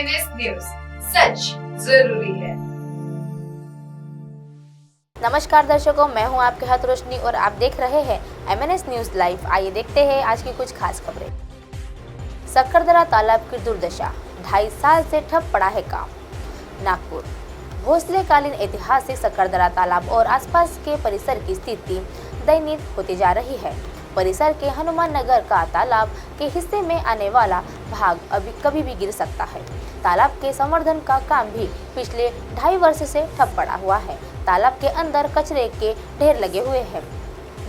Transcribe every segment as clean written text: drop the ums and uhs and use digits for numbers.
MNS news, सच जरूरी है। नमस्कार दर्शकों, मैं हूं आपके हाथ रोशनी और आप देख रहे हैं MNS न्यूज लाइव। आइए देखते हैं आज की कुछ खास खबरें। सक्करदरा तालाब की दुर्दशा, 2.5 साल से ठप पड़ा है काम। नागपुर भोसलेकालीन ऐतिहासिक सक्करदरा तालाब और आसपास के परिसर की स्थिति दयनीय होती जा रही है। परिसर के हनुमान नगर का तालाब के हिस्से में आने वाला भाग अभी कभी भी गिर सकता है। तालाब के संवर्धन का काम भी पिछले 2.5 वर्ष से ठप पड़ा हुआ है। तालाब के अंदर कचरे के ढेर लगे हुए हैं।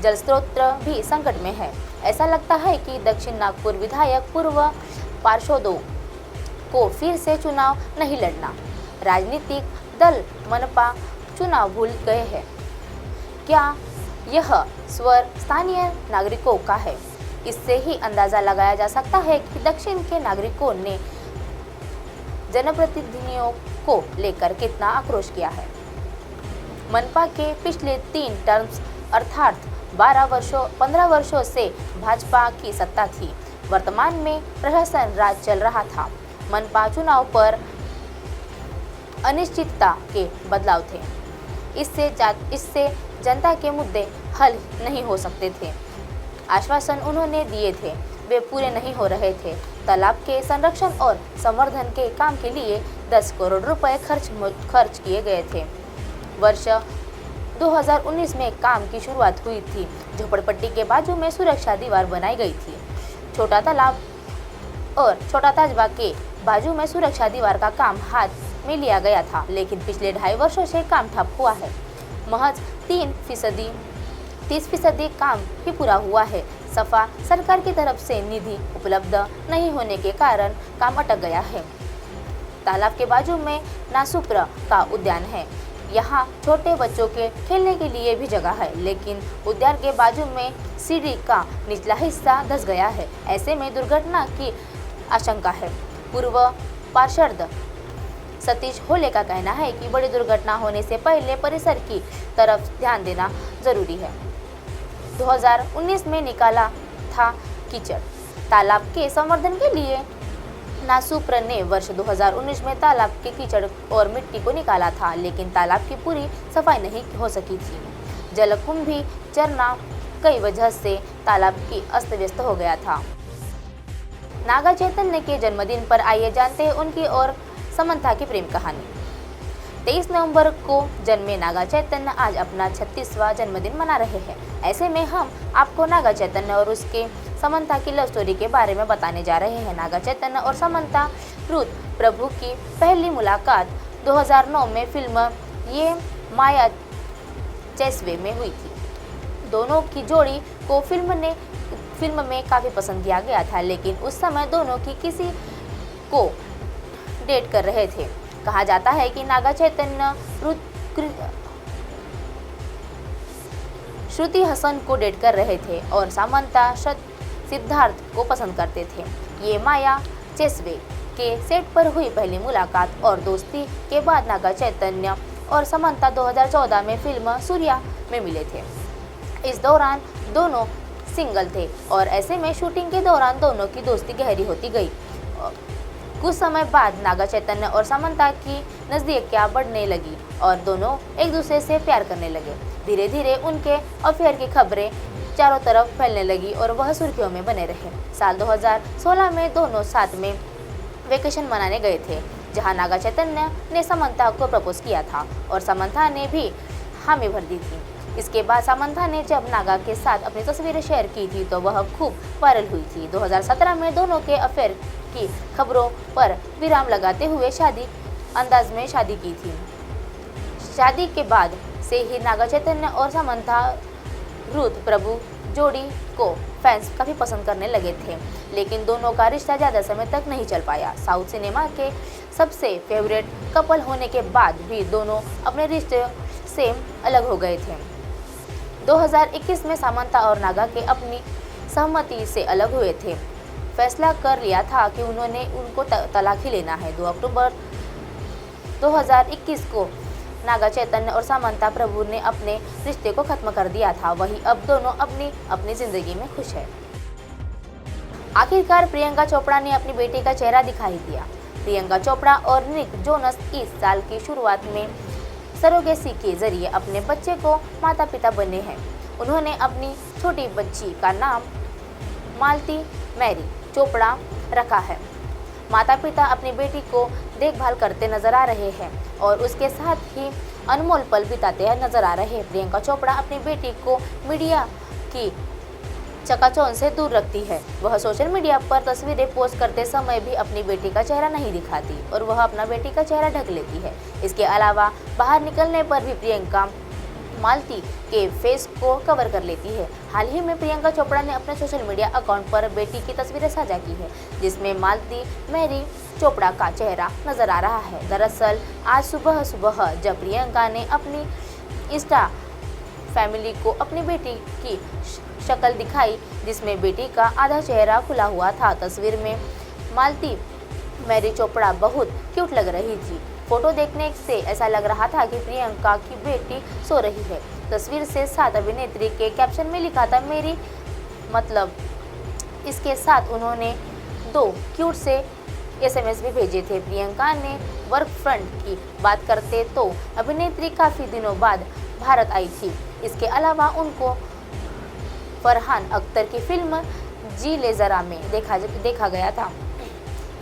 जल स्रोत भी संकट में है। ऐसा लगता है कि दक्षिण नागपुर विधायक पूर्व पार्षदों को फिर से चुनाव नहीं लड़ना। राजनीतिक दल मनपा चुनाव भूल गए हैं। क्या यह स्वर स्थानीय नागरिकों का है? इससे ही अंदाजा लगाया जा सकता है कि दक्षिण के नागरिकों ने जनप्रतिनिधियों को लेकर कितना आक्रोश किया है। मनपा के पिछले 3 टर्म्स अर्थात 15 वर्षों से भाजपा की सत्ता थी। वर्तमान में प्रशासन राज चल रहा था। मनपा चुनाव पर अनिश्चितता के बदलाव थे। इससे जनता के मुद्दे हल नहीं हो सकते थे। आश्वासन उन्होंने दिए थे, वे पूरे नहीं हो रहे थे। तालाब के संरक्षण और संवर्धन के काम के लिए 10 करोड़ रुपए खर्च किए गए थे। वर्ष 2019 में काम की शुरुआत हुई थी। झोपड़पट्टी के बाजू में सुरक्षा दीवार बनाई गई थी। छोटा तालाब और छोटा ताजबा के बाजू में सुरक्षा दीवार का काम हाथ में लिया गया था, लेकिन पिछले 2.5 वर्षों से काम ठप हुआ है। महज 30% काम ही पूरा हुआ है। सफा सरकार की तरफ से निधि उपलब्ध नहीं होने के कारण काम अटक गया है। तालाब के बाजू में नासुप्र का उद्यान है। यहाँ छोटे बच्चों के खेलने के लिए भी जगह है, लेकिन उद्यान के बाजू में सीढ़ी का निचला हिस्सा धंस गया है। ऐसे में दुर्घटना की आशंका है। पूर्व पार्षद सतीश होले का कहना है कि बड़ी दुर्घटना होने से पहले परिसर की तरफ ध्यान देना जरूरी है। 2019 में निकाला था कीचड़। तालाब के संवर्धन के लिए नासुप्र ने वर्ष 2019 में तालाब के कीचड़ और मिट्टी को निकाला था, लेकिन तालाब की पूरी सफाई नहीं हो सकी थी। जलकुंभी चरना कई वजह से तालाब की अस्त व्यस्त हो गया था। नागा चैतन्य के जन्मदिन पर आइए जानते हैं उनकी और समंथा की प्रेम कहानी। 23 नवंबर को जन्मे नागा चैतन्य आज अपना 36वां जन्मदिन मना रहे हैं। ऐसे में हम आपको नागा चैतन्य और उसके समंथा की लव स्टोरी के बारे में बताने जा रहे हैं। नागा चैतन्य और समंथा रुत प्रभु की पहली मुलाकात 2009 में फिल्म ये माया चेसवे में हुई थी। दोनों की जोड़ी को फिल्म में काफ़ी पसंद किया गया था, लेकिन उस समय दोनों की किसी को डेट कर रहे थे। कहा जाता है कि नागा चैतन्य श्रुति हसन को डेट कर रहे थे और समंथा सिद्धार्थ को पसंद करते थे। ये माया चेसवे के सेट पर हुई पहली मुलाकात और दोस्ती के बाद नागा चैतन्य और समंथा 2014 में फिल्म सूर्या में मिले थे। इस दौरान दोनों सिंगल थे और ऐसे में शूटिंग के दौरान दोनों की दोस्ती गहरी होती गई। कुछ समय बाद नागा चैतन्य और समंथा की नज़दीकियां बढ़ने लगी और दोनों एक दूसरे से प्यार करने लगे। धीरे धीरे उनके अफेयर की खबरें चारों तरफ फैलने लगी और वह सुर्खियों में बने रहे। साल 2016 में दोनों साथ में वेकेशन मनाने गए थे, जहां नागा चैतन्य ने समंथा को प्रपोज किया था और समंथा ने भी हामी भर दी थी। इसके बाद समंथा ने जब नागा के साथ अपनी तस्वीरें शेयर की थी तो वह खूब वायरल हुई थी। 2017 में दोनों के अफेयर की खबरों पर विराम लगाते हुए अंदाज में शादी की थी। शादी के बाद से ही नागा चैतन्य और समंथा रुत प्रभु जोड़ी को फैंस काफ़ी पसंद करने लगे थे, लेकिन दोनों का रिश्ता ज़्यादा समय तक नहीं चल पाया। साउथ सिनेमा के सबसे फेवरेट कपल होने के बाद भी दोनों अपने रिश्ते से अलग हो गए थे। 2021 में समंथा और नागा के अपनी सहमति से अलग हुए थे। फैसला कर लिया था कि उनको तलाक ही लेना है। 2 अक्टूबर 2021 को नागा चैतन्य और समंथा प्रभु ने अपने रिश्ते को खत्म कर दिया था। वहीं अब दोनों अपनी जिंदगी में खुश है। आखिरकार प्रियंका चोपड़ा ने अपनी बेटी का चेहरा दिखाई दिया। प्रियंका चोपड़ा और निक जोनस इस साल की शुरुआत में सरोगेसी के जरिए अपने बच्चे को माता पिता बने हैं। उन्होंने अपनी छोटी बच्ची का नाम मालती मैरी चोपड़ा रखा है। माता पिता अपनी बेटी को देखभाल करते नजर आ रहे हैं और उसके साथ ही अनमोल पल बिताते नजर आ रहे हैं। प्रियंका चोपड़ा अपनी बेटी को मीडिया की चकाचौंध से दूर रखती है। वह सोशल मीडिया पर तस्वीरें पोस्ट करते समय भी अपनी बेटी का चेहरा नहीं दिखाती और वह अपना बेटी का चेहरा ढक लेती है। इसके अलावा बाहर निकलने पर भी प्रियंका मालती के फेस को कवर कर लेती है। हाल ही में प्रियंका चोपड़ा ने अपने सोशल मीडिया अकाउंट पर बेटी की तस्वीरें साझा की है, जिसमें मालती मैरी चोपड़ा का चेहरा नजर आ रहा है। दरअसल आज सुबह सुबह जब प्रियंका ने अपनी इंस्टा फैमिली को अपनी बेटी की शक्ल दिखाई, जिसमें बेटी का आधा चेहरा खुला हुआ था। तस्वीर में मालती मैरी चोपड़ा बहुत क्यूट लग रही थी। फोटो देखने से ऐसा लग रहा था कि प्रियंका की बेटी सो रही है। तस्वीर से साथ अभिनेत्री के कैप्शन में लिखा था मेरी मतलब। इसके साथ उन्होंने 2 क्यूट से SMS भी भेजे थे। प्रियंका ने वर्क फ्रंट की बात करते तो अभिनेत्री काफ़ी दिनों बाद भारत आई थी। इसके अलावा उनको फरहान अख्तर की फिल्म जी ले ज़रा में देखा गया था।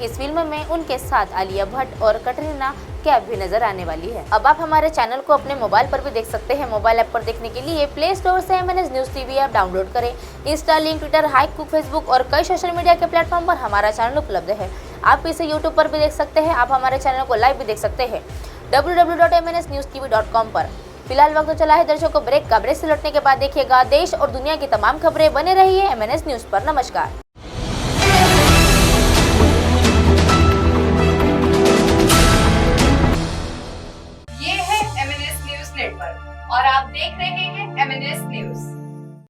इस फिल्म में उनके साथ आलिया भट्ट और कटरीना कैफ भी नजर आने वाली है। अब आप हमारे चैनल को अपने मोबाइल पर भी देख सकते हैं। मोबाइल ऐप पर देखने के लिए प्ले स्टोर से MNS news TV app download करें। इंस्टा, लिंक, ट्विटर, हाइकूक, फेसबुक और कई सोशल मीडिया के प्लेटफॉर्म पर हमारा चैनल उपलब्ध है। आप इसे यूट्यूब पर भी देख सकते हैं। आप हमारे चैनल को लाइव भी देख सकते हैं www.mnsnewstv.com पर। फिलहाल वक्त तो चला है दर्शकों ब्रेक का। ब्रेक से लौटने के बाद देखिएगा देश और दुनिया की तमाम खबरें। बने रहिए MNS न्यूज़ पर। नमस्कार। ये है MNS न्यूज़ नेटवर्क और आप देख रहे हैं MNS न्यूज़।